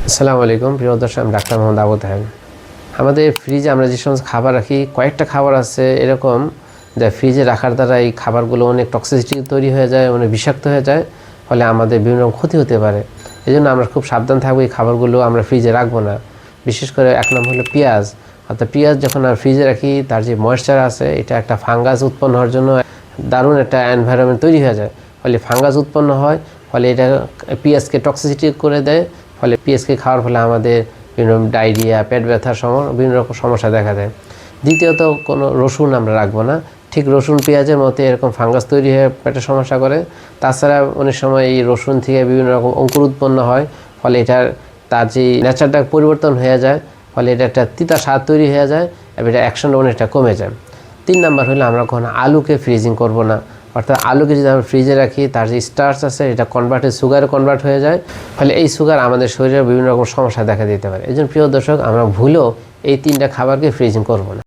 আসসালামু আলাইকুম প্রিয় দর্শক, আমি ডাক্তার মোহাম্মদ আবু তাহের। আমাদের ফ্রিজে আমরা যে সমস্ত খাবার রাখি, কয়েকটা খাবার আছে এরকম যা ফ্রিজে রাখার দ্বারা এই খাবারগুলো অনেক টক্সিসিটি তৈরি হয়ে যায়, অনেক বিষাক্ত হয়ে যায়, ফলে আমাদের বিভিন্ন রকম ক্ষতি হতে পারে। এই জন্য আমরা খুব সাবধান থাকবো, এই খাবারগুলো আমরা ফ্রিজে রাখবো না। বিশেষ করে এক নম্বর হলো পেঁয়াজ। অর্থাৎ পেঁয়াজ যখন আমরা ফ্রিজে রাখি, তার যে ময়েশ্চার আছে, এটা একটা ফাঙ্গাস উৎপন্ন হওয়ার জন্য দারুণ একটা এনভায়রনমেন্ট তৈরি হয়ে যায়। ফলে ফাঙ্গাস উৎপন্ন হয়, ফলে এটা পেঁয়াজকে টক্সিসিটি করে দেয়। ফলে পেঁয়াজকে খাওয়ার ফলে আমাদের বিভিন্ন ডায়রিয়া, পেট ব্যথার বিভিন্ন রকম সমস্যা দেখা দেয়। দ্বিতীয়ত, কোনো রসুন আমরা রাখবো না। ঠিক রসুন পেঁয়াজের মতো এরকম ফাঙ্গাস তৈরি হয়ে পেটের সমস্যা করে। তাছাড়া অনেক সময় এই রসুন থেকে বিভিন্ন রকম অঙ্কুর উৎপন্ন হয়, ফলে তার যে নেচারটা পরিবর্তন হয়ে যায়, ফলে এটা একটা তিতা স্বাদ তৈরি হয়ে যায় এবং এটা অ্যাকশনটা অনেকটা কমে যায়। 3 নাম্বার হলো, আমরা কখনো আলুকে ফ্রিজিং করব না। অর্থাৎ আলুকে যদি আমরা ফ্রিজে রাখি, তার যে স্টার্চ আছে এটা সুগারে কনভার্ট হয়ে যায়, ফলে এই সুগার আমাদের শরীরে বিভিন্ন রকম সমস্যা দেখা দিতে পারে। এই জন্য প্রিয় দর্শক, আমরা ভুলেও এই 3টা খাবারকে ফ্রিজিং করব না।